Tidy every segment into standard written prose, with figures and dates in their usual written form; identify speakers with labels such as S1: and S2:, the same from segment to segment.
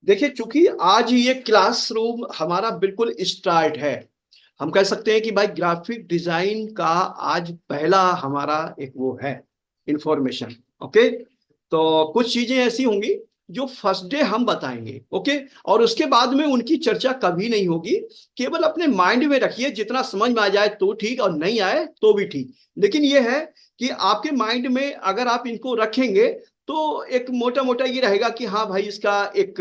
S1: देखिए, चूंकि आज ये क्लासरूम हमारा बिल्कुल स्टार्ट है, हम कह सकते हैं कि भाई ग्राफिक डिजाइन का आज पहला हमारा एक वो है इंफॉर्मेशन। ओके, तो कुछ चीजें ऐसी होंगी जो फर्स्ट डे हम बताएंगे। ओके, और उसके बाद में उनकी चर्चा कभी नहीं होगी। केवल अपने माइंड में रखिए, जितना समझ में आ जाए तो ठीक, और नहीं आए तो भी ठीक। लेकिन ये है कि आपके माइंड में अगर आप इनको रखेंगे तो एक मोटा मोटा ये रहेगा कि हाँ भाई, इसका एक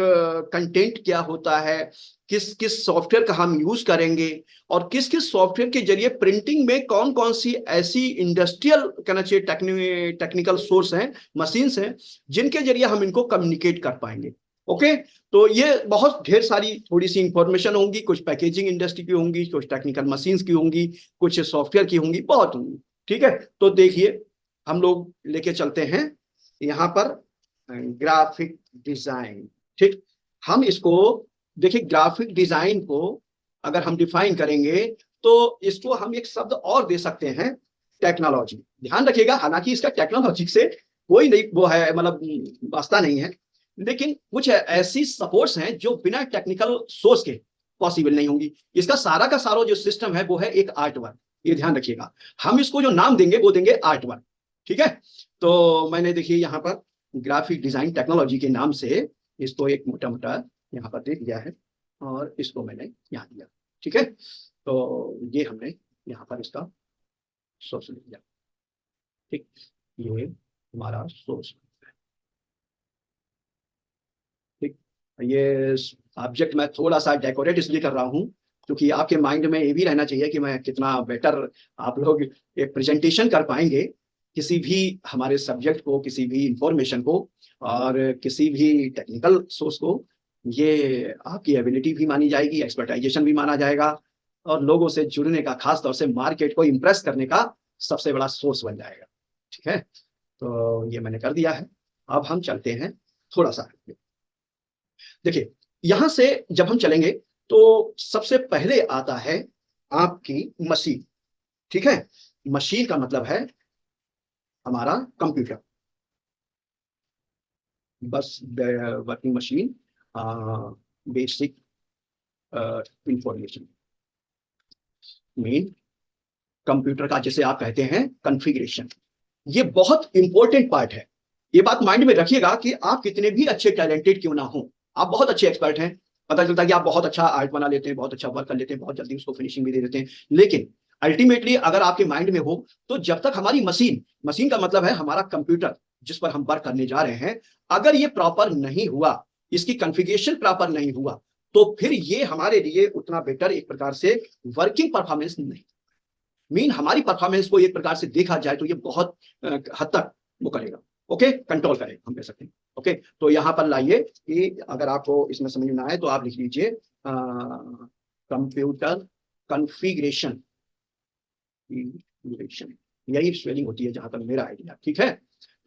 S1: कंटेंट क्या होता है, किस किस सॉफ्टवेयर का हम यूज करेंगे, और किस किस सॉफ्टवेयर के जरिए प्रिंटिंग में कौन कौन सी ऐसी इंडस्ट्रियल कहना चाहिए टेक्निकल सोर्स हैं, मशीन्स हैं, जिनके जरिए हम इनको कम्युनिकेट कर पाएंगे। ओके, तो ये बहुत ढेर सारी थोड़ी सी इंफॉर्मेशन होंगी, कुछ पैकेजिंग इंडस्ट्री की होंगी, कुछ टेक्निकल मशीन्स की होंगी, कुछ सॉफ्टवेयर की होंगी, बहुत होंगी। ठीक है, तो देखिए, हम लोग लेके चलते हैं यहाँ पर ग्राफिक डिजाइन। ठीक, हम इसको देखिए, ग्राफिक डिजाइन को अगर हम डिफाइन करेंगे तो इसको हम एक शब्द और दे सकते हैं, टेक्नोलॉजी। ध्यान रखिएगा, हालांकि इसका टेक्नोलॉजी से कोई नहीं वो है, मतलब वास्ता नहीं है, लेकिन कुछ ऐसी सपोर्ट्स हैं जो बिना टेक्निकल सोर्स के पॉसिबल नहीं होंगी। इसका सारा का सारा जो सिस्टम है वो है एक आर्ट वर्क। ये ध्यान रखिएगा, हम इसको जो नाम देंगे वो देंगे आर्ट वर्क। ठीक है, तो मैंने देखिए यहाँ पर ग्राफिक डिजाइन टेक्नोलॉजी के नाम से इसको एक मोटा मोटा यहाँ पर दे दिया है, और इसको मैंने यहाँ दिया। ठीक है, तो ये हमने यहाँ पर इसका सोर्स लिख दिया। ठीक, ये हमारा सोर्स। ठीक, ये ऑब्जेक्ट मैं थोड़ा सा डेकोरेट इसलिए कर रहा हूँ क्योंकि आपके माइंड में ये भी रहना चाहिए कि मैं कितना बेटर आप लोग एक प्रेजेंटेशन कर पाएंगे किसी भी हमारे सब्जेक्ट को, किसी भी इंफॉर्मेशन को, और किसी भी टेक्निकल सोर्स को। ये आपकी एबिलिटी भी मानी जाएगी, एक्सपर्टाइजेशन भी माना जाएगा, और लोगों से जुड़ने का, खास तौर से मार्केट को इम्प्रेस करने का सबसे बड़ा सोर्स बन जाएगा। ठीक है, तो ये मैंने कर दिया है। अब हम चलते हैं थोड़ा सा। देखिए, यहां से जब हम चलेंगे तो सबसे पहले आता है आपकी मशीन। ठीक है, मशीन का मतलब है हमारा कंप्यूटर, बस working machine, basic information. Main computer का जिसे आप कहते हैं कॉन्फ़िगरेशन, ये बहुत इंपॉर्टेंट पार्ट है। ये बात माइंड में रखिएगा कि आप कितने भी अच्छे टैलेंटेड क्यों ना हो, आप बहुत अच्छे एक्सपर्ट हैं, पता चलता है कि आप बहुत अच्छा आर्ट बना लेते हैं, बहुत अच्छा वर्क कर लेते हैं, बहुत जल्दी उसको फिनिशिंग भी दे देते हैं, लेकिन अल्टीमेटली अगर आपके माइंड में हो तो जब तक हमारी मशीन, मशीन का मतलब है हमारा कंप्यूटर जिस पर हम वर्क करने जा रहे हैं, अगर ये प्रॉपर नहीं हुआ, इसकी कॉन्फ़िगरेशन प्रॉपर नहीं हुआ, तो फिर ये हमारे लिए उतना बेटर एक प्रकार से वर्किंग परफॉर्मेंस नहीं। मीन हमारी परफॉर्मेंस को एक प्रकार से देखा जाए तो ये बहुत हद तक वो करेगा, ओके, कंट्रोल करेगा, हम कह सकते हैं। ओके, तो यहां पर लाइए कि अगर आपको इसमें समझ में आए तो आप लिख लीजिए कंप्यूटर कॉन्फ़िगरेशन। यही स्पेलिंग होती है जहां तक मेरा आइडिया। ठीक है,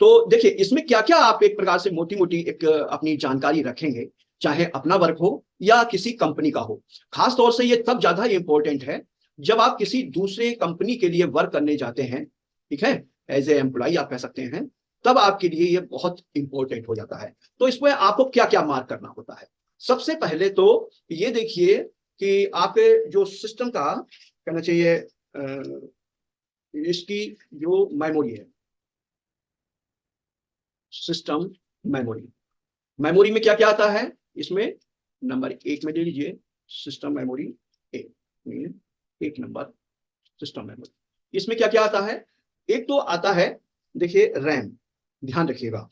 S1: तो देखिए इसमें क्या क्या आप एक प्रकार से मोटी मोटी एक अपनी जानकारी रखेंगे, चाहे अपना वर्क हो या किसी कंपनी का हो। खास तौर से ये तब ज्यादा इंपॉर्टेंट है जब आप किसी दूसरे कंपनी के लिए वर्क करने जाते हैं। ठीक है, एज ए एम्प्लॉय आप कह सकते हैं, तब आपके लिए ये बहुत इंपॉर्टेंट हो जाता है। तो इसमें आपको क्या क्या मार्क करना होता है? सबसे पहले तो ये देखिए कि आपके जो सिस्टम का कहना चाहिए इसकी जो मेमोरी है, सिस्टम मेमोरी, मेमोरी में क्या क्या आता है इसमें? नंबर एक में ले लीजिए सिस्टम मेमोरी, एक, एक नंबर सिस्टम मेमोरी। इसमें क्या क्या आता है? एक तो आता है, देखिए, रैम। ध्यान रखिएगा,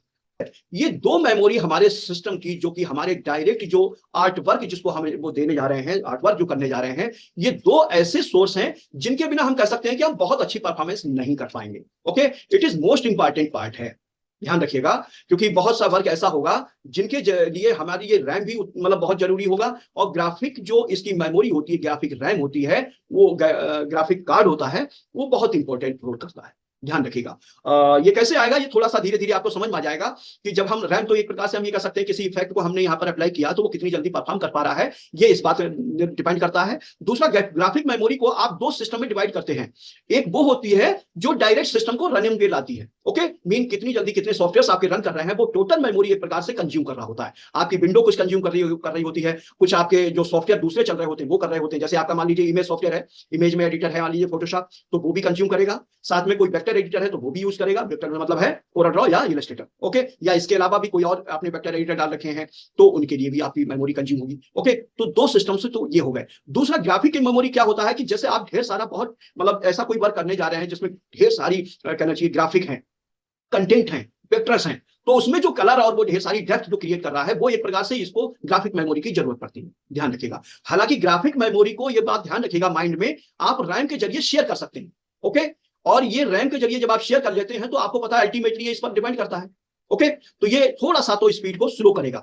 S1: ये दो मेमोरी हमारे सिस्टम की, जो कि हमारे डायरेक्ट जो आर्ट वर्क जिसको हम वो देने जा रहे हैं, आर्ट वर्क जो करने जा रहे हैं, ये दो ऐसे सोर्स हैं जिनके बिना हम कह सकते हैं कि हम बहुत अच्छी परफॉर्मेंस नहीं कर पाएंगे। Okay, it is most important part है, ध्यान रखिएगा, क्योंकि बहुत सा वर्क ऐसा होगा जिनके लिए हमारी ये रैम भी मतलब बहुत जरूरी होगा, और ग्राफिक जो इसकी मेमोरी होती है, ग्राफिक रैम होती है, वो ग्राफिक कार्ड होता है, वो बहुत इंपॉर्टेंट रोल करता है। ध्यान रखिएगा। ये कैसे आएगा, ये थोड़ा सा धीरे धीरे आपको समझ में आ जाएगा कि जब हम रैम, तो एक प्रकार से हम ये कह सकते हैं किसी इफेक्ट को हमने यहाँ पर अप्लाई किया तो वो कितनी जल्दी परफॉर्म कर पा रहा है, ये इस बात पर डिपेंड करता है। दूसरा, ग्राफिक मेमोरी को आप दो सिस्टम में डिवाइड करते हैं। एक वो होती है जो डायरेक्ट सिस्टम को रनिंग पे लाती है, ओके, मीन कितनी जल्दी कितने सॉफ्टवेयर आपके रन कर रहे हैं, वो टोटल मेमोरी एक प्रकार से कंज्यूम कर रहा होता है। आपकी विंडो कुछ कंज्यूम कर रही होती है, कुछ आपके जो सॉफ्टवेयर दूसरे चल रहे होते हैं वो कर रहे होते हैं। जैसे आपका मान लीजिए इमेज सॉफ्टवेयर है, इमेज में एडिटर है मान लीजिए फोटोशॉप, तो वो भी कंज्यूम करेगा। साथ में कोई वेक्टर एडिटर है तो वो भी यूज करेगा, वेक्टर में मतलब है कोरा ड्रॉ या इलस्ट्रेटर, ओके, या इसके अलावा भी कोई और आपने वेक्टर एडिटर डाल रखे हैं तो उनके लिए भी आपकी मेमोरी कंज्यूम होगी, ओके। तो दो सिस्टम से तो ये हो गए। दूसरा, ग्राफिक मेमोरी क्या होता है कि जैसे आप ढेर सारा बहुत मतलब ऐसा कोई वर्क करने जा रहे हैं जिसमें ढेर सारी कहना चाहिए ग्राफिक है, कंटेंट है, वेक्टर्स हैं, तो उसमें जो कलर और वो ढेर सारी डेप्थ जो क्रिएट कर रहा है वो एक प्रकार से इसको ग्राफिक मेमोरी की जरूरत पड़ती है, ध्यान रखिएगा। हालांकि ग्राफिक मेमोरी को ये बात ध्यान रखिएगा माइंड में, आप रैम के जरिए शेयर कर सकते हैं, ओके। और ये रैम के जरिए जब आप शेयर कर लेते हैं तो आपको पता है अल्टीमेटली इस पर डिपेंड करता है, ओके। तो ये थोड़ा सा तो स्पीड को स्लो करेगा।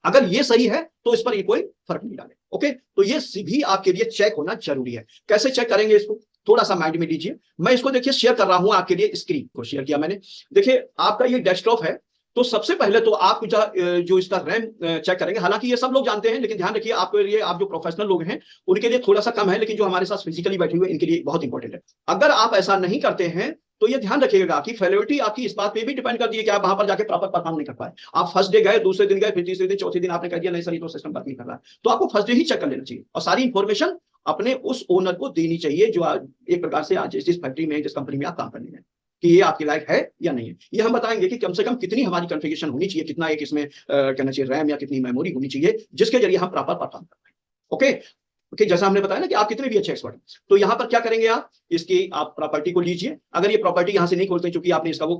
S1: अगर ये सही है तो इस पर ये कोई फर्क नहीं डाले, ओके। तो ये भी आपके लिए चेक होना जरूरी है। कैसे चेक करेंगे इसको, थोड़ा सा माइंड में लीजिए। मैं इसको देखिए शेयर कर रहा हूं आपके लिए, स्क्रीन को शेयर किया मैंने। देखिए आपका ये डेस्कटॉप है, तो सबसे पहले तो आप जो इसका रैम चेक करेंगे, हालांकि ये सब लोग जानते हैं लेकिन ध्यान रखिए आपके लिए, आप जो प्रोफेशनल लोग हैं उनके लिए थोड़ा सा कम है, लेकिन जो हमारे साथ फिजिकली बैठे हुए इनके लिए बहुत इंपॉर्टेंट है। अगर आप ऐसा नहीं करते हैं तो ये ध्यान रखिएगा कि फेलियरिटी आपकी इस बात पे भी डिपेंड करती है कि आप वहां पर जाके प्रॉपर परफॉर्म नहीं कर पाए। आप फर्स्ट डे गए, दूसरे दिन गए, फिर तीसरे दिन, चौथे दिन आपने कह दिया नहीं सर ये तो सिस्टम वर्क नहीं कर रहा है, तो आपको फर्स्ट डे ही चेक कर लेना चाहिए और सारी इंफॉर्मेशन अपने उस ओनर को देनी चाहिए जो एक प्रकार से आज जिस फैक्ट्री में, जिस कंपनी में आप काम करने हैं, कि ये आपके लायक है या नहीं है। ये हम बताएंगे कि कम से कम कितनी हमारी कॉन्फ़िगरेशन होनी चाहिए, कितना एक इसमें कहना चाहिए रैम या कितनी मेमोरी होनी चाहिए जिसके जरिए हम प्रॉपर परफॉर्म कर पाए, ओके। ओके, जैसा हमने बताया ना कि आप कितने भी अच्छे एक्सपर्ट हैं, तो यहाँ पर क्या करेंगे, आप इसकी आप प्रॉपर्टी को लीजिए। अगर ये प्रॉपर्टी यहाँ से नहीं खोलते क्योंकि आपने इसका वो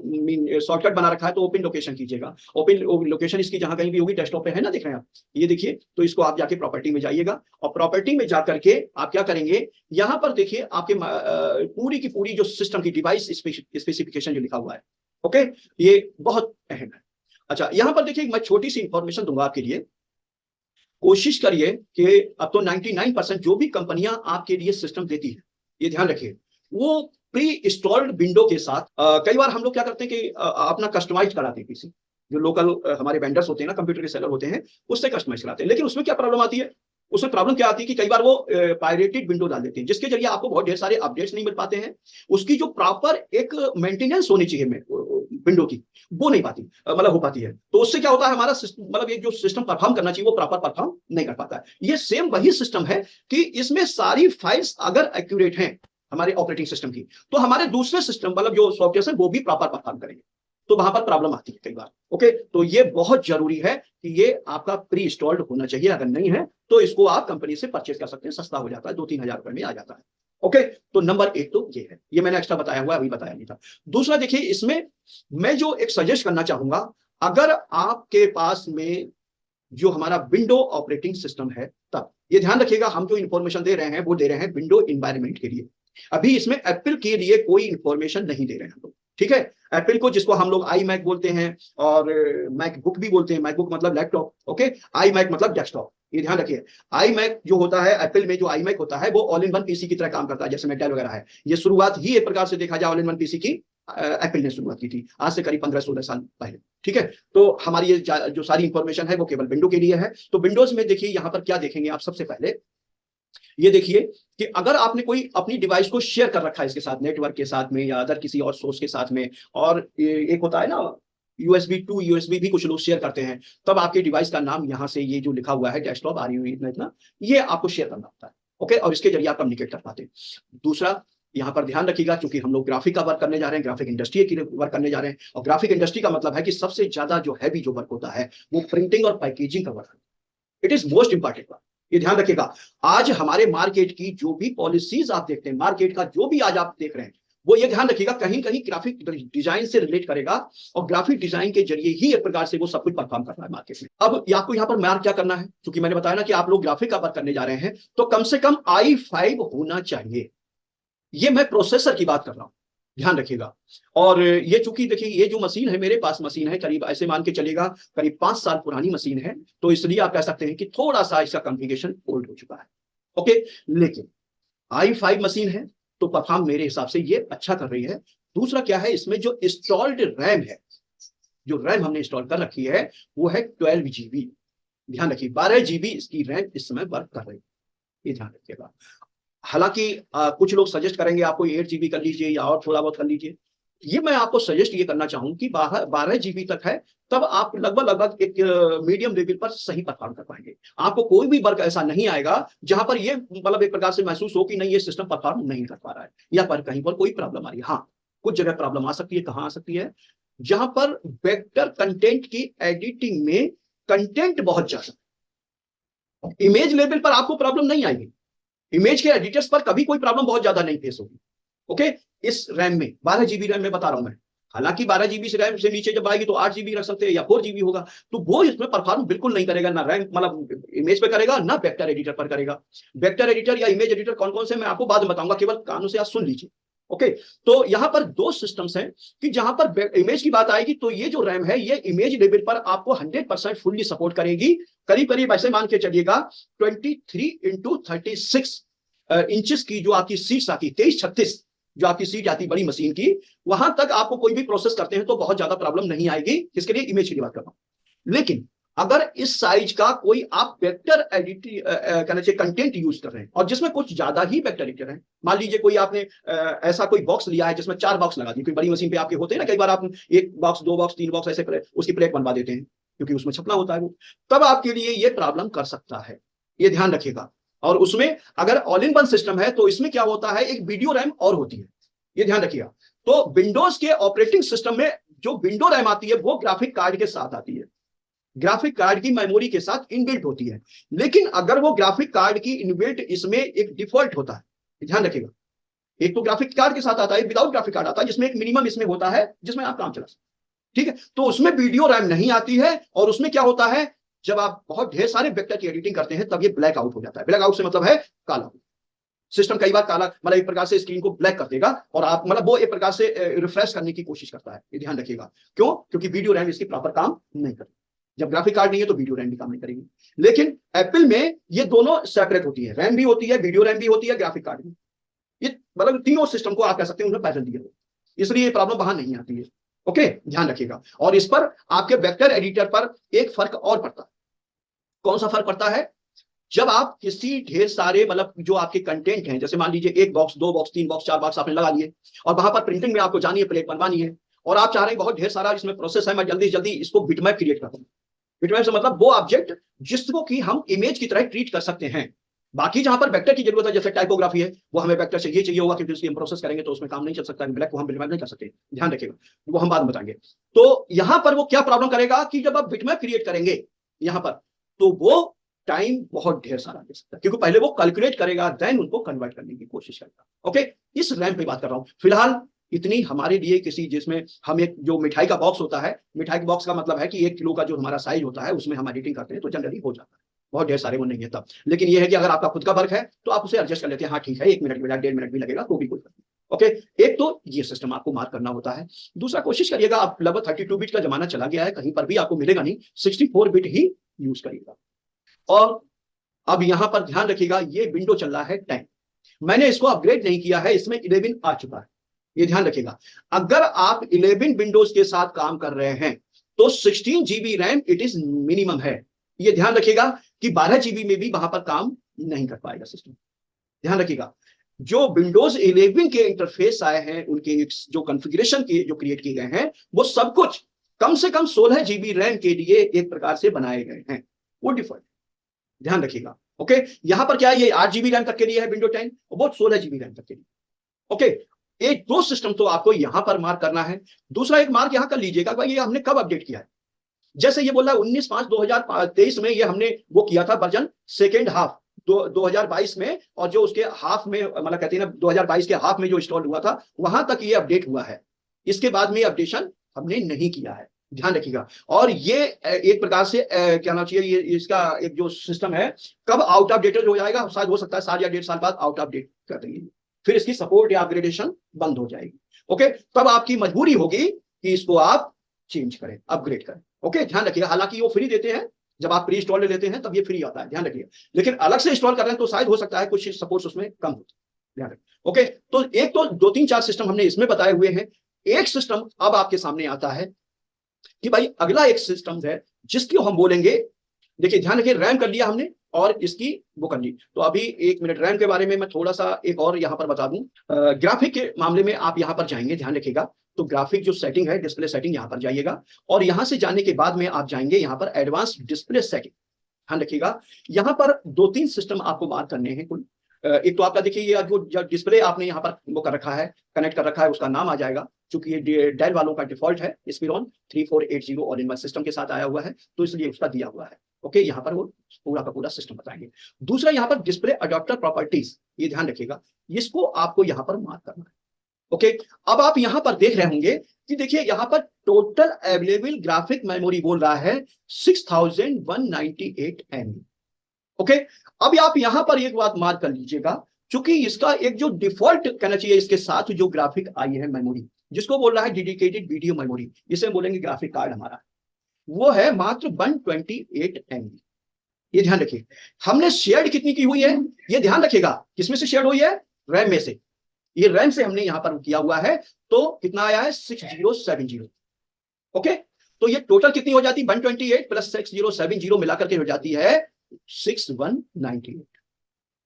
S1: शॉर्टकट बना रखा है, तो ओपन लोकेशन कीजिएगा। ओपन लोकेशन इसकी जहां कहीं भी होगी, डेस्कटॉप पे है ना, दिख रहे हैं आप, ये देखिए। तो इसको आप जाके प्रॉपर्टी में जाइएगा और प्रॉपर्टी में जाकर के आप क्या करेंगे, यहाँ पर देखिए आपके पूरी की पूरी जो सिस्टम की डिवाइस स्पेसिफिकेशन जो लिखा हुआ है, ओके, ये बहुत अहम है। अच्छा, यहाँ पर देखिए मैं छोटी सी इंफॉर्मेशन दूंगा आपके लिए। कोशिश करिए कि अब तो 99% जो भी कंपनियां आपके लिए सिस्टम देती है, ये ध्यान रखिए, वो प्री इंस्टॉल्ड विंडो के साथ कई बार हम लोग क्या करते हैं कि अपना कस्टमाइज कराते हैं पीसी, जो लोकल हमारे वेंडर्स होते हैं ना, कंप्यूटर के सेलर होते हैं, उससे कस्टमाइज कराते हैं। लेकिन उसमें क्या प्रॉब्लम आती है, उसमें प्रॉब्लम क्या आती है कि कई बार वो पायरेटेड विंडो डाल देते हैं जिसके जरिए आपको बहुत ढेर सारे अपडेट्स नहीं मिल पाते हैं। उसकी जो प्रॉपर एक मेंटेनेंस होनी चाहिए विंडो की, वो नहीं पाती, मतलब हो पाती है। तो उससे क्या होता है, हमारा मतलब ये जो सिस्टम परफॉर्म करना चाहिए वो प्रॉपर परफॉर्म नहीं कर पाता है। ये सेम वही सिस्टम है कि इसमें सारी फाइल्स अगर एक्यूरेट हैं हमारे ऑपरेटिंग सिस्टम की, तो हमारे दूसरे सिस्टम मतलब जो सॉफ्टवेयर है वो भी प्रॉपर परफॉर्म करेंगे। तो वहां पर प्रॉब्लम आती है कई बार, ओके। तो ये बहुत जरूरी है कि ये आपका प्री इंस्टॉल्ड होना चाहिए। अगर नहीं है तो इसको आप कंपनी से परचेज कर सकते हैं, सस्ता हो जाता है, 2-3 हजार रुपए में आ जाता है, ओके। तो नंबर एक तो ये है, ये मैंने एक्स्ट्रा बताया हुआ है, अभी बताया नहीं था। दूसरा देखिए, इसमें मैं जो एक सजेस्ट करना चाहूंगा, अगर आपके पास में जो हमारा विंडो ऑपरेटिंग सिस्टम है, तब ये ध्यान रखिएगा हम जो इंफॉर्मेशन दे रहे हैं वो दे रहे हैं विंडो एनवायरनमेंट के लिए। अभी इसमें एप्पल के लिए कोई इंफॉर्मेशन नहीं दे रहे हैं हम लोग, ठीक है। एप्पल को, जिसको हम लोग आई मैक बोलते हैं और मैकबुक भी बोलते हैं, मैकबुक मतलब लैपटॉप, ओके, आई मैक मतलब डेस्कटॉप, ये ध्यान रखिए। आई मैक जो होता है एप्पल में, जो आई मैक होता है वो ऑल इन वन पीसी की तरह काम करता है, जैसे में डेल वगैरह है। ये शुरुआत ही एक प्रकार से देखा जाए ऑल इन वन पीसी की एप्पल ने शुरुआत की थी आज से करीब 15-16 साल पहले, ठीक है। तो हमारी ये जो सारी इंफॉर्मेशन है वो केवल विंडो के लिए है। तो विंडोज में देखिए यहाँ पर क्या देखेंगे आप, सबसे पहले ये देखिए कि अगर आपने कोई अपनी डिवाइस को शेयर कर रखा है इसके साथ, नेटवर्क के साथ में या अदर किसी और सोर्स के साथ में, और एक होता है ना USB टू USB भी कुछ लोग शेयर करते हैं, तब आपके डिवाइस का नाम यहाँ से ये जो लिखा हुआ है डेस्कटॉप RU इतना, ये आपको शेयर करना होता है, ओके, और इसके जरिए आप कम्युनिकेट कर पाते हैं। दूसरा, यहाँ पर ध्यान रखिएगा, क्योंकि हम लोग ग्राफिक का वर्क करने जा रहे हैं, ग्राफिक इंडस्ट्री की वर्क करने जा रहे हैं, और ग्राफिक इंडस्ट्री का मतलब है कि सबसे ज्यादा जो हैवी जो वर्क होता है वो प्रिंटिंग और पैकेजिंग का वर्क है। It is most important work, ये ध्यान रखिएगा। आज हमारे मार्केट की जो भी पॉलिसीज आप देखते हैं, मार्केट का जो भी आज आप देख रहे हैं, वो ये ध्यान रखिएगा कहीं कहीं ग्राफिक डिजाइन से रिलेट करेगा, और ग्राफिक डिजाइन के जरिए ही एक प्रकार से वो सब कुछ परफॉर्म कर रहा है मार्केट में। अब आपको यहाँ पर मार्क क्या करना है, क्योंकि मैंने बताया ना कि आप लोग ग्राफिक का वर्क करने जा रहे हैं, तो कम से कम i5 होना चाहिए। ये मैं प्रोसेसर की बात कर रहा हूं, ध्यान रखिएगा। और ये चूंकि देखिए ये जो मशीन है, मेरे पास मशीन है करीब ऐसे मान के चलिएगा करीब 5 साल पुरानी मशीन है, तो इसलिए आप कह सकते हैं कि थोड़ा सा इसका कॉन्फ़िगरेशन ओल्ड हो चुका है, ओके। लेकिन i5 मशीन है तो परफॉर्म मेरे हिसाब से ये अच्छा कर रही है। दूसरा क्या है, इसमें जो इंस्टॉल्ड रैम है, जो रैम हमने इंस्टॉल कर रखी है वो है 12 GB। ध्यान रखिए 12 GB इसकी रैम इस समय वर्क कर रही है, ये ध्यान रखिएगा। हालांकि कुछ लोग सजेस्ट करेंगे आपको 8 GB कर लीजिए या और थोड़ा बहुत कर लीजिए। ये मैं आपको सजेस्ट ये करना चाहूँ कि 12 GB तक है, तब आप लगभग लगभग एक मीडियम लेवल पर सही परफॉर्म कर पाएंगे। आपको कोई भी वर्क ऐसा नहीं आएगा जहां पर ये मतलब एक प्रकार से महसूस हो कि नहीं ये सिस्टम परफॉर्म नहीं कर पा रहा है या पर कहीं पर कोई प्रॉब्लम आ रही है। हाँ, कुछ जगह प्रॉब्लम आ सकती है। कहाँ आ सकती है? जहां पर वेक्टर कंटेंट की एडिटिंग में कंटेंट बहुत ज्यादा, इमेज लेवल पर आपको प्रॉब्लम नहीं आएगी, इमेज के एडिटर्स पर कभी कोई प्रॉब्लम बहुत ज्यादा नहीं फेस होगी। ओके, इस रैम में 12 GB रैम में बता रहा हूं मैं। हालांकि 12 GB से रैम से नीचे जब आएगी तो 8 GB रख सकते हैं या 4 GB होगा, तो वो इसमें परफॉर्म बिल्कुल नहीं करेगा, ना रैम मतलब इमेज पे करेगा ना वेक्टर एडिटर पर करेगा। वेक्टर एडिटर या इमेज एडिटर कौन कौन से मैं आपको बाद में बताऊंगा, केवल कानों से आज सुन लीजिए। ओके, तो यहां पर दो सिस्टम्स हैं कि जहां पर इमेज की बात आएगी तो ये जो रैम है ये इमेज लेवल पर आपको 100% फुल्ली सपोर्ट करेगी। करीब करीब ऐसे मान के चलिएगा 23x36 इंचेस की जो आपकी सीट्स आती, 2336 जो आपकी सीट आती बड़ी मशीन की, वहां तक आपको कोई भी प्रोसेस करते हैं तो बहुत ज्यादा प्रॉब्लम नहीं आएगी। इसके लिए इमेज की बात कर रहा हूं। लेकिन अगर इस साइज का कोई आप वेक्टर एडिटिंग कहना चाहिए कंटेंट यूज कर रहे हैं और जिसमें कुछ ज्यादा ही वेक्टर एडिटर है, मान लीजिए कोई आपने ऐसा कोई बॉक्स लिया है जिसमें 4 बॉक्स लगा दिए, कोई बड़ी मशीन पे आपके होते हैं ना, कई बार आप 1 बॉक्स 2 बॉक्स 3 बॉक्स ऐसे उसकी प्लेट बनवा देते हैं क्योंकि उसमें छपना होता है वो, तब आपके लिए ये प्रॉब्लम कर सकता है, ये ध्यान रखिएगा। और उसमें अगर ऑल इन वन सिस्टम है तो इसमें क्या होता है, एक वीडियो रैम और होती है, ये ध्यान रखिएगा। तो विंडोज के ऑपरेटिंग सिस्टम में जो विंडो रैम आती है वो ग्राफिक कार्ड के साथ आती है, ग्राफिक कार्ड की मेमोरी के साथ इनबिल्ट होती है। लेकिन अगर वो ग्राफिक कार्ड की इनबिल्ट इसमें एक डिफॉल्ट होता है, ध्यान रखिएगा। एक तो ग्राफिक कार्ड के साथ आता है, विदाउट ग्राफिक कार्ड आता है जिसमें एक मिनिमम इसमें होता है जिसमें आप काम चला सकते, ठीक है। तो उसमें वीडियो रैम नहीं आती है और उसमें क्या होता है, जब आप बहुत ढेर सारे वेक्टर की एडिटिंग करते हैं तब ये ब्लैक आउट हो जाता है। ब्लैक आउट से मतलब है काला। सिस्टम कई बार काला मतलब एक प्रकार से स्क्रीन को ब्लैक कर देगा और आप मतलब वो एक प्रकार से रिफ्रेश करने की कोशिश करता है, ये ध्यान रखिएगा। क्यों? क्योंकि वीडियो रैम इसकी प्रॉपर काम नहीं करती। जब ग्राफिक कार्ड नहीं है तो वीडियो रैम भी काम नहीं करेगी। लेकिन एप्पल में ये दोनों सेपरेट होती है, रैम भी होती है, वीडियो रैम भी होती है, ग्राफिक कार्ड भी। ये मतलब तीनों सिस्टम को आप कह सकते हैं उन्हें पैटर्न दिए, इसलिए ये प्रॉब्लम वहां नहीं आती है। ओके, ध्यान रखिएगा। और इस पर आपके वेक्टर एडिटर पर एक फर्क और पड़ता है। कौन सा फर्क पड़ता है? जब आप किसी ढेर सारे मतलब जो आपके कंटेंट हैं, जैसे मान लीजिए 1 बॉक्स 2 बॉक्स 3 बॉक्स 4 बॉक्स आपने लगा लिए और वहां पर प्रिंटिंग में आपको जानी है, प्लेट बनवानी है और आप चाह रहे हैं बहुत ढेर सारा इसमें प्रोसेस है, मैं जल्दी जल्दी इसको बिटमैप क्रिएट करता हूं। बिटमैप से मतलब वो ऑब्जेक्ट जिसको कि हम इमेज की तरह ट्रीट कर सकते हैं। बाकी जहां पर वेक्टर की जरूरत है जैसे टाइपोग्राफी है, वो हमें वेक्टर से ये चाहिए होगा क्योंकि उसकी हम प्रोसेस करेंगे तो उसमें काम नहीं चल सकता, ब्लैक को हम बिटमैप नहीं कर सकते, ध्यान रखिएगा, वो हम बाद में बताएंगे। तो यहां पर वो क्या प्रॉब्लम करेगा कि जब आप बिटमैप क्रिएट करेंगे यहां पर, तो वो टाइम बहुत ढेर सारा ले सकता है क्योंकि पहले वो कैलकुलेट करेगा देन उनको कन्वर्ट करने की कोशिश करेगा। ओके, इस रैम पे बात कर रहा हूं फिलहाल। इतनी हमारे लिए किसी जिसमें हम एक जो मिठाई का बॉक्स होता है, मिठाई के बॉक्स का मतलब है कि 1 किलो का जो हमारा साइज होता है उसमें हम एडिटिंग करते हैं तो जनरली हो जाता है, बहुत ढेर सारे वो नहीं है तब। लेकिन ये है कि अगर आपका खुद का वर्क है तो आप उसे एडजस्ट कर लेते हैं, हाँ ठीक है 1 मिनट में 1.5 मिनट भी लगेगा तो भी कोई नहीं। ओके, एक तो ये सिस्टम आपको मार्क करना होता है। दूसरा, कोशिश करिएगा, आप लगभग 32 बिट का जमाना चला गया है, कहीं पर भी आपको मिलेगा नहीं, 64 बिट ही यूज करिएगा। और अब यहां पर ध्यान रखिएगा, ये विंडो चल रहा है 10, मैंने इसको अपग्रेड नहीं किया है, इसमें 11 आ चुका है, ये ध्यान रखिएगा। अगर आप 11 विंडोज के साथ काम कर रहे हैं तो 16 GB RAM it is minimum है, ये ध्यान रखिएगा कि 12 GB में भी वहां पर काम नहीं कर पाएगा सिस्टम। ध्यान रखिएगा, जो विंडोज 11 के इंटरफेस आए हैं उनके जो कॉन्फ़िगरेशन के जो क्रिएट किए गए हैं वो सब कुछ कम से कम 16 GB रैम के लिए एक प्रकार से बनाए गए हैं, वो डिफॉल्ट, ध्यान रखिएगा। ओके, यहां पर क्या है, ये 8 GB रैम तक के लिए है विंडो 10 और वो 16 GB रैम तक के लिए। ओके, एक दो सिस्टम तो आपको यहां पर मार्क करना है। दूसरा एक मार्क यहां कर लीजिएगा भाई, ये हमने कब अपडेट किया है। जैसे ये बोल रहा है 19/5/2023 में ये हमने वो किया था वर्जन सेकेंड हाफ 2022 में, और जो उसके हाफ में मतलब कहते हैं ना 2022 के हाफ में जो इंस्टॉल हुआ था वहां तक ये अपडेट हुआ है, इसके बाद में अपडेशन हमने नहीं किया है, ध्यान रखिएगा। और ये एक प्रकार से क्या नाम चाहिए, ये इसका एक जो सिस्टम है कब आउट ऑफ डेटेड हो जाएगा, शायद हो सकता है 7 या 1.5 साल बाद आउट ऑफ डेट कर देंगे, फिर इसकी सपोर्ट या अपग्रेडेशन बंद हो जाएगी। ओके, तब आपकी मजबूरी होगी कि इसको आप चेंज करें, अपग्रेड करें। ओके, ध्यान रखिएगा, हालांकि वो फ्री देते हैं, जब आप प्री इंस्टॉल लेते हैं तब ये फ्री आता है, ध्यान रखिएगा। लेकिन अलग से इंस्टॉल कर रहे हैं तो शायद हो सकता है कुछ सपोर्ट्स उसमें कम होते हैं, ध्यान रखिए। ओके, तो एक तो 2 3 4 सिस्टम हमने इसमें बताए हुए हैं। एक सिस्टम अब आपके सामने आता है कि भाई अगला एक सिस्टम है जिसको हम बोलेंगे, देखिए ध्यान रखिए, रैम कर लिया हमने और इसकी वो कर ली। तो अभी 1 मिनट रैम के बारे में मैं थोड़ा सा एक और यहाँ पर बता दूं। ग्राफिक के मामले में आप यहाँ पर जाएंगे, ध्यान रखिएगा, तो ग्राफिक जो सेटिंग है, डिस्प्ले सेटिंग, यहाँ पर जाइएगा और यहाँ से जाने के बाद में आप जाएंगे यहाँ पर एडवांस डिस्प्ले सेटिंग। ध्यान रखिएगा, यहाँ पर 2-3 सिस्टम आपको मार्क करने हैं कुल। एक तो आपका देखिए ये जो डिस्प्ले आपने यहाँ पर वो कर रखा है, कनेक्ट कर रखा है, उसका नाम आ जाएगा, क्योंकि ये डेल वालों का डिफॉल्ट है, स्पीरॉन 3480 ऑल इन वन सिस्टम के साथ आया हुआ है, तो इसलिए उसका दिया हुआ है। ओके, यहाँ पर वो पूरा का पूरा सिस्टम बताएंगे। दूसरा यहाँ पर डिस्प्ले अडॉप्टर प्रॉपर्टीज, ये ध्यान रखिएगा, इसको आपको यहाँ पर मार्क करना है। ओके, अब आप यहाँ पर देख रहे होंगे कि देखिए यहाँ पर टोटल अवेलेबल ग्राफिक मेमोरी बोल रहा है 6198 MB। ओके, अब आप यहां पर एक बात मार्क कर लीजिएगा, क्योंकि इसका एक जो डिफॉल्ट कहना चाहिए इसके साथ जो ग्राफिक आई है मेमोरी, जिसको बोल रहा है डेडिकेटेड वीडियो मेमोरी, इसे बोलेंगे ग्राफिक कार्ड हमारा, वो है मात्र 128 MB। ये ध्यान रखिए, हमने शेयर कितनी की हुई है, ये ध्यान रखिएगा, किसमें से शेयर हुई है, रैम में से। ये रैम से हमने यहां पर किया हुआ है, तो कितना आया है 6070। ओके, तो ये टोटल कितनी हो जाती है, 128 प्लस 6070 मिलाकर के हो जाती है 6198।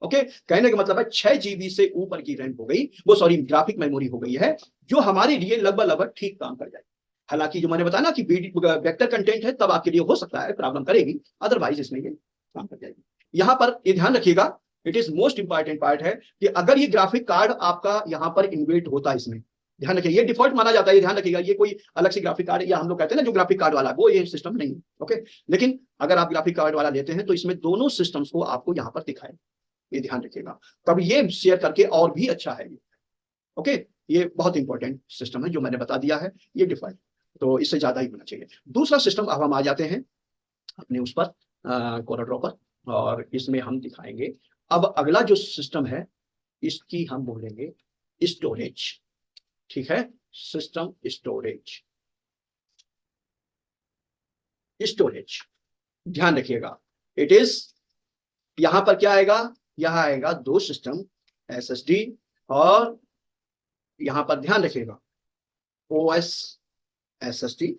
S1: ओके, कहने का मतलब है 6 GB से ऊपर की रैम हो गई, वो सॉरी ग्राफिक मेमोरी हो गई है, जो हमारे लिए लगभग लगभग ठीक काम कर जाएगी। हालांकि जो मैंने बताया ना कि वेक्टर कंटेंट है, तब आपके लिए हो सकता है प्रॉब्लम करेगी, अदरवाइज इसमें ये काम कर जाएगी। यहां पर ये ध्यान रखिएगा, it is most important part है कि अगर ये ग्राफिक कार्ड आपका यहां पर इन्वेट होता है, इसमें ध्यान रखिए, ये डिफॉल्ट माना जाता है, ये ध्यान रखिएगा, ये कोई अलग से ग्राफिक कार्ड या हम लोग कहते हैं ना जो ग्राफिक कार्ड वाला, वो ये सिस्टम नहीं है। ओके, लेकिन अगर आप ग्राफिक कार्ड वाला लेते हैं तो इसमें दोनों सिस्टम्स को आपको यहां पर दिखाएं, ये ध्यान रखिएगा, तब ये शेयर करके और भी अच्छा है। ओके, ये बहुत इंपॉर्टेंट सिस्टम है जो मैंने बता दिया है, ये डिफॉल्ट, तो इससे ज्यादा ही होना चाहिए। दूसरा सिस्टम, अब हम आ जाते हैं अपने उस पर कोराड्रॉ पर, और इसमें हम दिखाएंगे अब अगला जो सिस्टम है, इसकी हम बोलेंगे स्टोरेज। ठीक है, सिस्टम स्टोरेज। स्टोरेज ध्यान रखिएगा, इट इज, यहां पर क्या आएगा, यहां आएगा 2 सिस्टम, SSD, और यहां पर ध्यान रखिएगा OS SSD,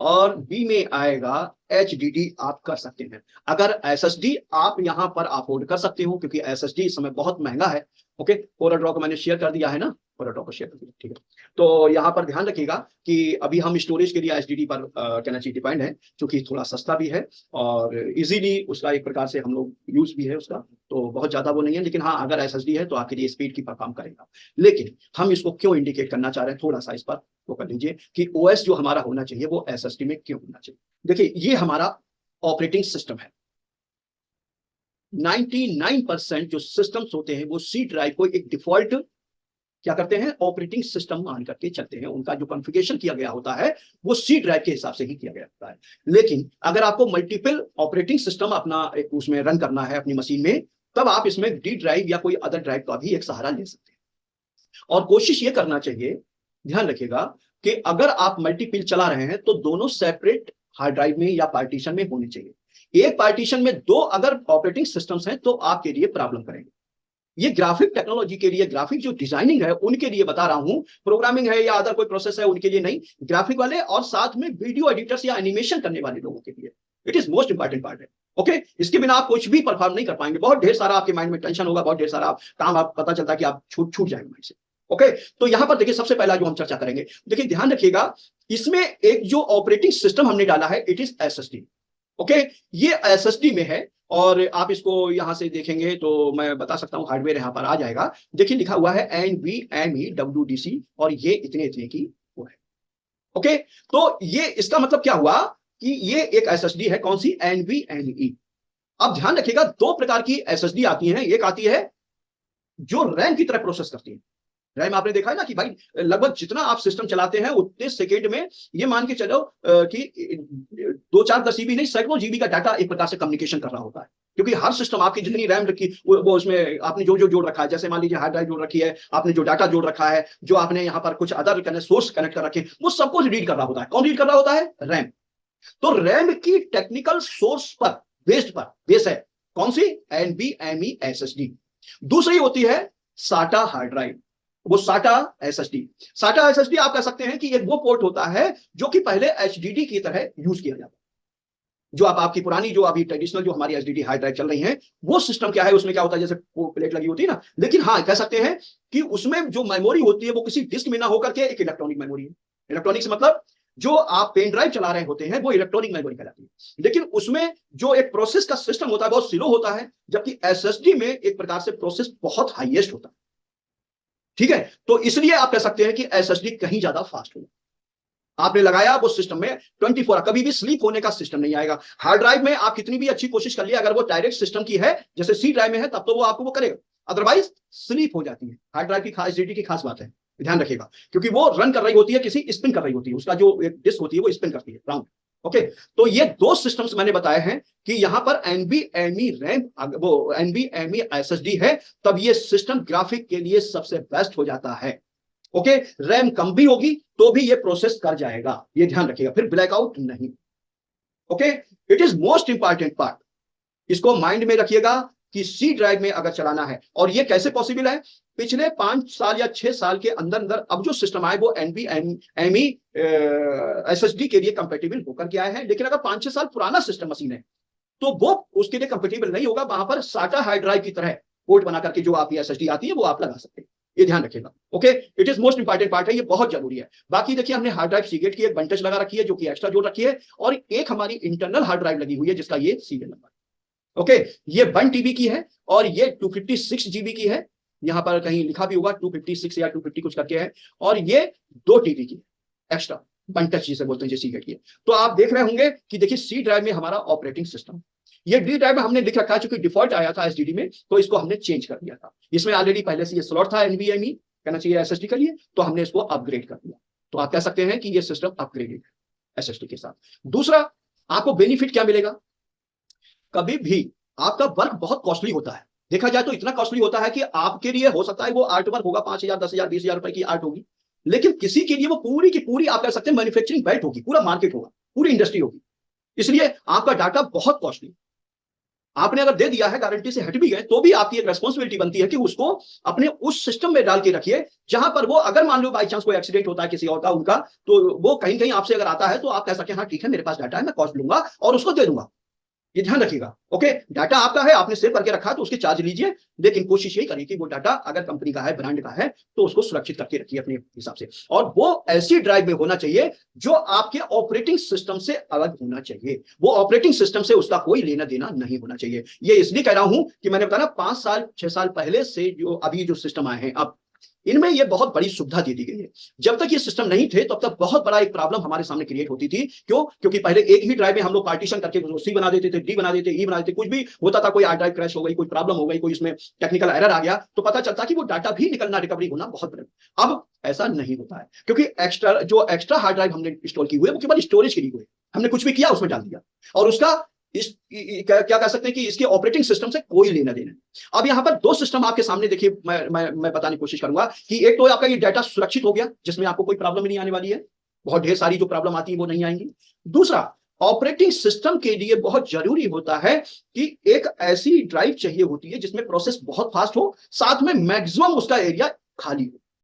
S1: और बी में आएगा HDD। आप कर सकते हैं, अगर SSD आप यहां पर अफोर्ड कर सकते हो, क्योंकि SSD इस समय बहुत महंगा है। ओके, कोराड्रॉ को मैंने शेयर कर दिया है ना, कोराड्रॉ को शेयर कर दिया, ठीक है। तो यहां पर ध्यान रखिएगा कि अभी हम स्टोरेज के लिए HDD पर कहना चाहिए डिपेंड है, क्योंकि थोड़ा सस्ता भी है और इजीली उसका एक प्रकार से हम लोग यूज भी है उसका, तो बहुत ज्यादा वो नहीं है। लेकिन हाँ, अगर SSD है तो आपके लिए स्पीड की परफॉर्म करेगा। लेकिन हम इसको क्यों इंडिकेट करना चाह रहे हैं, थोड़ा सा इस पर वो कर लीजिए कि OS जो हमारा होना चाहिए वो SSD में क्यों होना चाहिए। देखिए, ये हमारा ऑपरेटिंग सिस्टम है। 99% जो सिस्टम्स होते हैं वो सी ड्राइव को एक डिफॉल्ट क्या करते हैं, ऑपरेटिंग सिस्टम मान करके चलते हैं, उनका जो कॉन्फ़िगरेशन किया गया होता है वो सी ड्राइव के हिसाब से ही किया गया होता है। लेकिन अगर आपको मल्टीपल ऑपरेटिंग सिस्टम अपना उसमें रन करना है अपनी मशीन में, तब आप इसमें डी ड्राइव या कोई अदर ड्राइव का भी एक सहारा ले सकते हैं। और कोशिश ये करना चाहिए, ध्यान रखिएगा, कि अगर आप मल्टीपल चला रहे हैं तो दोनों सेपरेट हार्ड ड्राइव में या पार्टीशन में होने चाहिए। एक पार्टीशन में 2 अगर ऑपरेटिंग सिस्टम्स हैं तो आपके लिए प्रॉब्लम करेंगे। ये ग्राफिक टेक्नोलॉजी के लिए, ग्राफिक जो डिजाइनिंग है उनके लिए बता रहा हूं, प्रोग्रामिंग है या अदर कोई प्रोसेस है उनके लिए नहीं, ग्राफिक वाले और साथ में वीडियो एडिटर्स या एनिमेशन करने वाले लोगों के लिए it is most important part है। ओके, इसके बिना आप कुछ भी परफॉर्म नहीं कर पाएंगे, बहुत ढेर सारा आपके माइंड में टेंशन होगा, बहुत ढेर सारा काम आप पता चलता है कि आप छूट जाएंगे माइंड से। ओके, तो यहां पर देखिए, सबसे पहला जो हम चर्चा करेंगे, देखिए ध्यान रखिएगा, इसमें एक जो ऑपरेटिंग सिस्टम हमने डाला है इट इज SSD। ओके, ये SSD में है, और आप इसको यहां से देखेंगे तो मैं बता सकता हूं, हार्डवेयर यहां पर आ जाएगा, देखिए लिखा हुआ है NVMe WDC, और ये इतने इतने की वो है। ओके, तो ये इसका मतलब क्या हुआ कि ये एक SSD है, कौन सी, NVMe। अब ध्यान रखिएगा, 2 प्रकार की SSD आती हैं, एक आती है जो रैम की तरह प्रोसेस करती है। रैम आपने देखा है ना कि भाई लगभग जितना आप सिस्टम चलाते हैं उतने सेकेंड में, ये मान के चलो कि 2-4 10 जीबी नहीं, सैकड़ों जीबी का डाटा एक प्रकार से कम्युनिकेशन कर रहा होता है, क्योंकि हर सिस्टम आपकी जितनी रैम रखी वो उसमें आपने जो जो जोड़ रखा है, जैसे मान लीजिए हार्ड ड्राइव जोड़ रखी है, आपने जो डाटा जोड़ रखा है, जो आपने यहाँ पर कुछ अदर सोर्स कनेक्ट कर रखे, वो सब कुछ रीड कर रहा होता है। कौन रीड कर रहा होता है, रैम। तो रैम की टेक्निकल सोर्स पर बेस है कौन सी, NVMe SSD। दूसरी होती है SATA हार्ड ड्राइव। वो साटा एसएसडी। साटा एसएसडी आप कह सकते हैं कि ये वो पोर्ट होता है जो कि पहले एचडीडी की तरह यूज किया जाता है। जो आप आपकी पुरानी जो अभी ट्रेडिशनल जो हमारी एचडीडी हार्ड ड्राइव चल रही है, वो सिस्टम क्या है, उसमें क्या होता है, जैसे प्लेट लगी होती है ना, लेकिन हाँ कह सकते हैं कि उसमें जो मेमोरी होती है वो किसी डिस्क में ना होकर के एक इलेक्ट्रॉनिक मेमोरी है। इलेक्ट्रॉनिक से मतलब जो आप पेन ड्राइव चला रहे होते हैं वो इलेक्ट्रॉनिक मेमोरी कहलाती है, लेकिन उसमें जो एक प्रोसेस का सिस्टम होता है बहुत स्लो होता है, जबकि एसएसडी में एक प्रकार से प्रोसेस बहुत हाईएस्ट होता है। ठीक है, तो इसलिए आप कह सकते हैं कि एसएसडी कहीं ज्यादा फास्ट होगा। आपने लगाया वो सिस्टम में 24 कभी भी स्लीप होने का सिस्टम नहीं आएगा। हार्ड ड्राइव में आप कितनी भी अच्छी कोशिश कर लिया, अगर वो डायरेक्ट सिस्टम की है जैसे सी ड्राइव में है, तब तो वो आपको वो करेगा, अदरवाइज स्लीप हो जाती है। हार्ड ड्राइव की खास एसएसडी की खास बात है, ध्यान रखिएगा, क्योंकि वो रन कर रही होती है, किसी स्पिन कर रही होती है, उसका जो एक डिस्क होती है वो स्पिन करती है राउंड। ओके, तो ये दो सिस्टम्स मैंने बताए हैं कि यहां पर एनबीएमई रैम, वो एनबीएमई एसएसडी है, तब ये सिस्टम ग्राफिक के लिए सबसे बेस्ट हो जाता है। ओके, रैम कम भी होगी तो भी ये प्रोसेस कर जाएगा, ये ध्यान रखिएगा, फिर ब्लैकआउट नहीं। Okay, it is most important part, इसको माइंड में रखिएगा कि सी ड्राइव में अगर चलाना है, और ये कैसे पॉसिबल है, पिछले 5 साल या 6 साल के अंदर अंदर अब जो सिस्टम आए वो एनबीएमई एसएसडी के लिए कंपेटिबल होकर के आए हैं, लेकिन अगर 5-6 साल पुराना सिस्टम मशीन है तो वो उसके लिए कंपेटिबल नहीं होगा, वहां पर साटा हार्ड ड्राइव की तरह पोर्ट बना करके जो आपकी एसएसडी आती है वो आप लगा सकते हैं, ये ध्यान रखिएगा। Okay, it is most important part है, ये बहुत जरूरी है। बाकी देखिए हमने हार्ड ड्राइव सीगेट की एक बंटच लगा रखी है जो कि एक्स्ट्रा जोड़ रखी है, और एक हमारी इंटरनल हार्ड ड्राइव लगी हुई है जिसका ये सीरियल नंबर। ओके, ये 1 टीबी की है और ये 256 जीबी की है, यहां पर कहीं लिखा भी होगा 256 या 250 कुछ करके है, और ये 2 टीबी की एक्स्ट्रा बंटच जिसे बोलते हैं, जैसी की है। तो आप देख रहे होंगे कि देखिए सी ड्राइव में हमारा ऑपरेटिंग सिस्टम, ये डी ड्राइव में हमने लिख रखा है, चूंकि डिफॉल्ट आया था एसडीडी में तो इसको हमने चेंज कर दिया था। इसमें ऑलरेडी पहले से ये स्लॉट था एनवीएमई कहना चाहिए एसएसडी के लिए, तो हमने इसको अपग्रेड कर दिया। तो आप कह सकते हैं कि ये सिस्टम अपग्रेडेड है एसएसडी के साथ। दूसरा, आपको बेनिफिट क्या मिलेगा, कभी भी आपका वर्क बहुत कॉस्टली होता है, देखा जाए तो इतना कॉस्टली होता है कि आपके लिए हो सकता है वो आर्ट वर्क होगा 5,000, 10,000, 20,000 रुपए की आर्ट होगी, लेकिन किसी के लिए वो पूरी की पूरी आप कह सकते हैं मैन्युफैक्चरिंग बेल्ट होगी, पूरा मार्केट होगा, पूरी इंडस्ट्री होगी। इसलिए आपका डाटा बहुत कॉस्टली, आपने अगर दे दिया है, गारंटी से हट भी गए, तो भी आपकी एक रेस्पॉन्सिबिलिटी बनती है कि उसको अपने उस सिस्टम में डाल के रखिए जहां पर वो, अगर मान लो बाई चांस कोई एक्सीडेंट होता है किसी और का उनका, तो वो कहीं कहीं आपसे अगर आता है तो आप कह सकें हाँ ठीक है मेरे पास डाटा है, मैं कॉस्ट लूंगा और उसको दे दूंगा। ये ध्यान रखिएगा। ओके, डाटा आपका है, आपने सेव करके रखा तो उसके चार्ज लीजिए, लेकिन कोशिश यही करिए कि वो डाटा अगर कंपनी का है, ब्रांड का है, तो उसको सुरक्षित करके रखिए अपने हिसाब से, और वो ऐसी ड्राइव में होना चाहिए जो आपके ऑपरेटिंग सिस्टम से अलग होना चाहिए, वो ऑपरेटिंग सिस्टम से उसका कोई लेना देना नहीं होना चाहिए। ये इसलिए कह रहा हूं कि मैंने बताया 5 साल 6 साल पहले से जो अभी जो सिस्टम आए हैं, अब इनमें ये बहुत बड़ी सुविधा दे दी गई है। जब तक ये सिस्टम नहीं थे तब तक बहुत बड़ा एक प्रॉब्लम हमारे सामने क्रिएट होती थी। क्यों? क्योंकि पहले एक ही ड्राइव में हम लोग पार्टीशन करके सी बना देते थे, डी बना देते, ई बना देते, कुछ भी होता था, कोई ड्राइव क्रैश हो गई, कोई प्रॉब्लम हो गई, कोई इसमें टेक्निकल एरर आ गया, तो पता चलता कि वो डाटा भी निकलना, रिकवरी होना बहुत बड़ा। अब ऐसा नहीं होता है, क्योंकि एक्स्ट्रा हार्ड ड्राइव हमने इंस्टॉल की हुई है वो केवल स्टोरेज के लिए हुई, हमने कुछ भी किया उसमें डाल दिया, और उसका क्या कह सकते हैं कि इसके ऑपरेटिंग सिस्टम से कोई लेना देना। अब यहां पर 2 सिस्टम आपके सामने देखिए, मैं बताने की कोशिश करूंगा कि एक तो आपका ये डाटा सुरक्षित हो गया जिसमें आपको कोई प्रॉब्लम नहीं आने वाली है, बहुत ढेर सारी जो प्रॉब्लम आती है वो नहीं आएंगी। दूसरा, ऑपरेटिंग सिस्टम के लिए बहुत जरूरी होता है कि एक ऐसी ड्राइव चाहिए होती है जिसमें प्रोसेस बहुत फास्ट हो, साथ में मैक्सिमम उसका एरिया खाली हो।